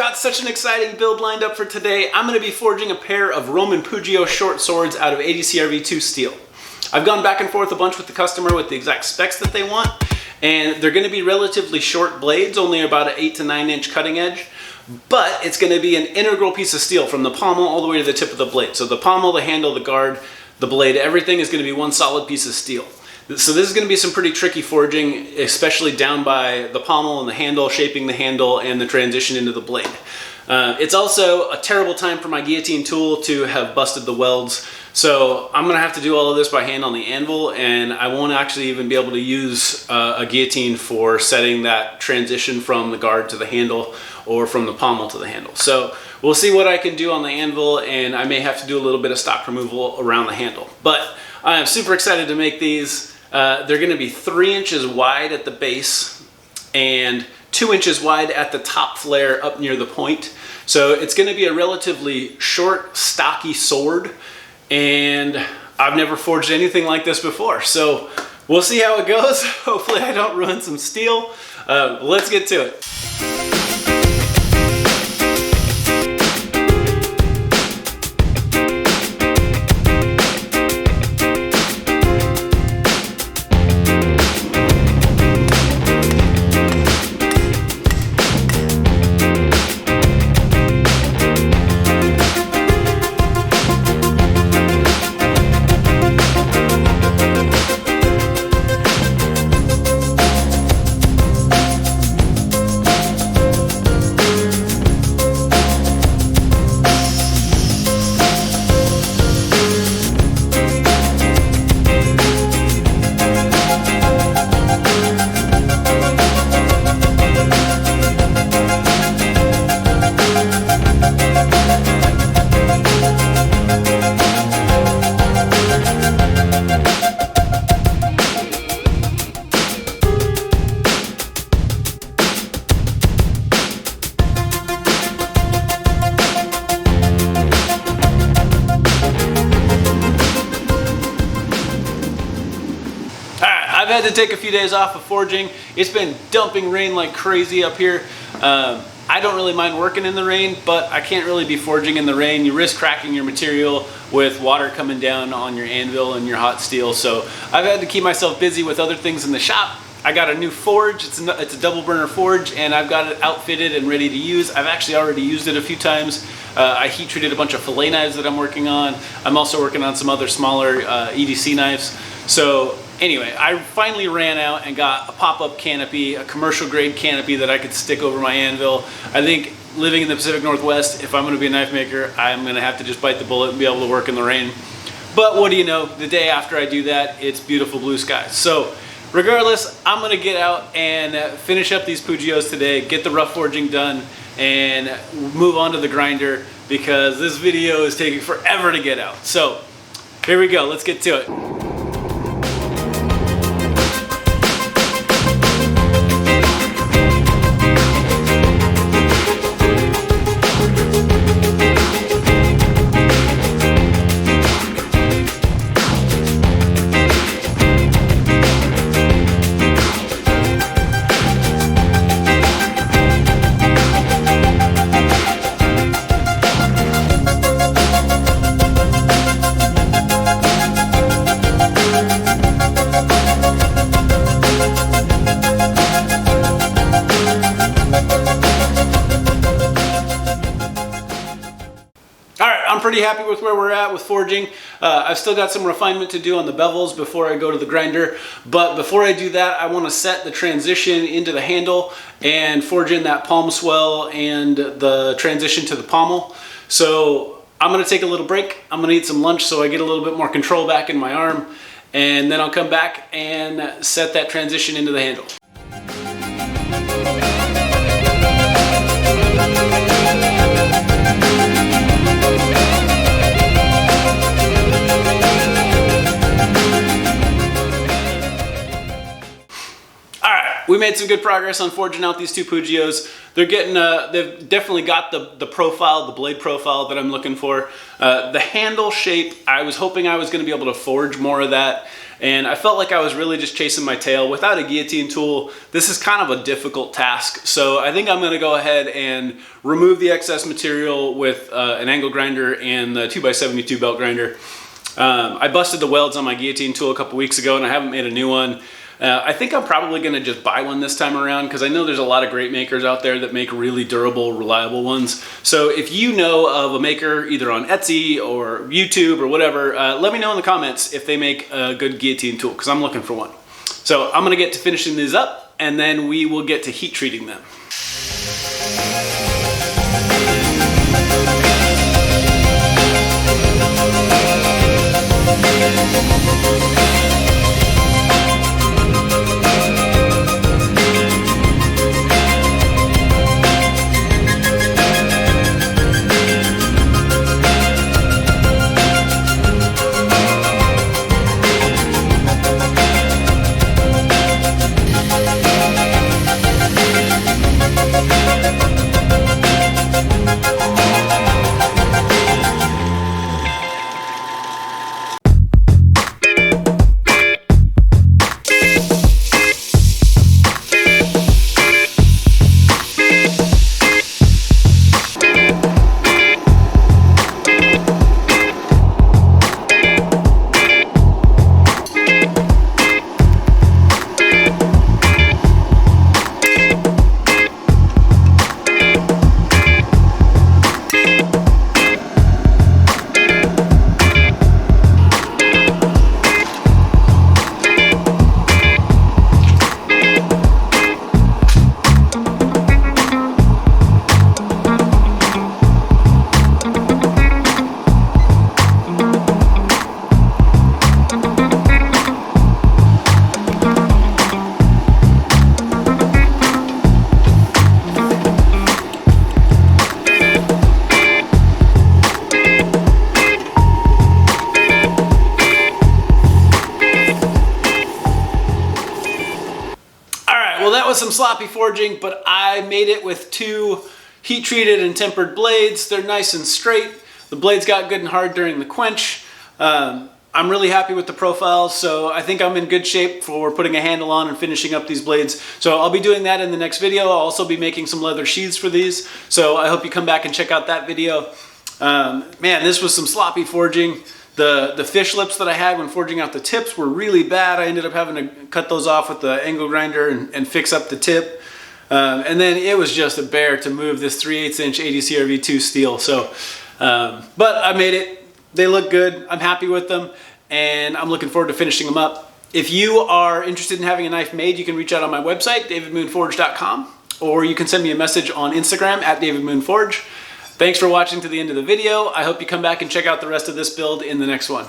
got such an exciting build lined up for today. I'm going to be forging a pair of Roman Pugio short swords out of ADCRV2 steel. I've gone back and forth a bunch with the customer with the exact specs that they want, and they're going to be relatively short blades, only about an 8 to 9 inch cutting edge, but it's going to be an integral piece of steel from the pommel all the way to the tip of the blade. So the pommel, the handle, the guard, the blade, everything is going to be one solid piece of steel. So this is going to be some pretty tricky forging, especially down by the pommel and the handle, shaping the handle and the transition into the blade. It's also a terrible time for my guillotine tool to have busted the welds. So I'm going to have to do all of this by hand on the anvil, and I won't actually even be able to use a guillotine for setting that transition from the guard to the handle or from the pommel to the handle. So we'll see what I can do on the anvil, and I may have to do a little bit of stock removal around the handle. But I am super excited to make these. They're going to be 3 inches wide at the base and 2 inches wide at the top flare up near the point. So it's going to be a relatively short, stocky sword, and I've never forged anything like this before. So we'll see how it goes. Hopefully I don't ruin some steel. Let's get to it. I've had to take a few days off of forging. It's been dumping rain like crazy up here. I don't really mind working in the rain, but I can't really be forging in the rain. You risk cracking your material with water coming down on your anvil and your hot steel. So I've had to keep myself busy with other things in the shop. I got a new forge. It's a double burner forge, and I've got it outfitted and ready to use. I've actually already used it a few times. I heat treated a bunch of fillet knives that I'm working on. I'm also working on some other smaller EDC knives. So anyway, I finally ran out and got a pop-up canopy, a commercial grade canopy that I could stick over my anvil. I think living in the Pacific Northwest, if I'm going to be a knife maker, I'm going to have to just bite the bullet and be able to work in the rain. But what do you know, the day after I do that, it's beautiful blue skies. So regardless, I'm going to get out and finish up these Pugios today, get the rough forging done, and move on to the grinder because this video is taking forever to get out. So here we go, let's get to it. I'm pretty happy with where we're at with forging. I've still got some refinement to do on the bevels before I go to the grinder, but before I do that, I want to set the transition into the handle and forge in that palm swell and the transition to the pommel. So I'm going to take a little break. I'm going to eat some lunch so I get a little bit more control back in my arm, and then I'll come back and set that transition into the handle. we made some good progress on forging out these two Pugios. They're getting, they've definitely got the profile, the blade profile that I'm looking for. The handle shape, I was hoping I was going to be able to forge more of that. And I felt like I was really just chasing my tail. Without a guillotine tool, this is kind of a difficult task. So I think I'm going to go ahead and remove the excess material with an angle grinder and the 2x72 belt grinder. I busted the welds on my guillotine tool a couple weeks ago and I haven't made a new one. I think I'm probably going to just buy one this time around because I know there's a lot of great makers out there that make really durable, reliable ones. So if you know of a maker either on Etsy or YouTube or whatever, let me know in the comments if they make a good guillotine tool because I'm looking for one. So I'm going to get to finishing these up and then we will get to heat treating them. Well, that was some sloppy forging, but I made it with two heat treated and tempered blades. They're nice and straight. The blades got good and hard during the quench. I'm really happy with the profiles, so I think I'm in good shape for putting a handle on and finishing up these blades. So I'll be doing that in the next video. I'll also be making some leather sheaths for these, so I hope you come back and check out that video. Man, this was some sloppy forging. The fish lips that I had when forging out the tips were really bad. I ended up having to cut those off with the angle grinder and fix up the tip. And then it was just a bear to move this 3/8 inch ADCRV2 steel. So, but I made it. They look good. I'm happy with them and I'm looking forward to finishing them up. If you are interested in having a knife made, you can reach out on my website, davidmoonforge.com, or you can send me a message on Instagram at davidmoonforge. Thanks for watching to the end of the video. I hope you come back and check out the rest of this build in the next one.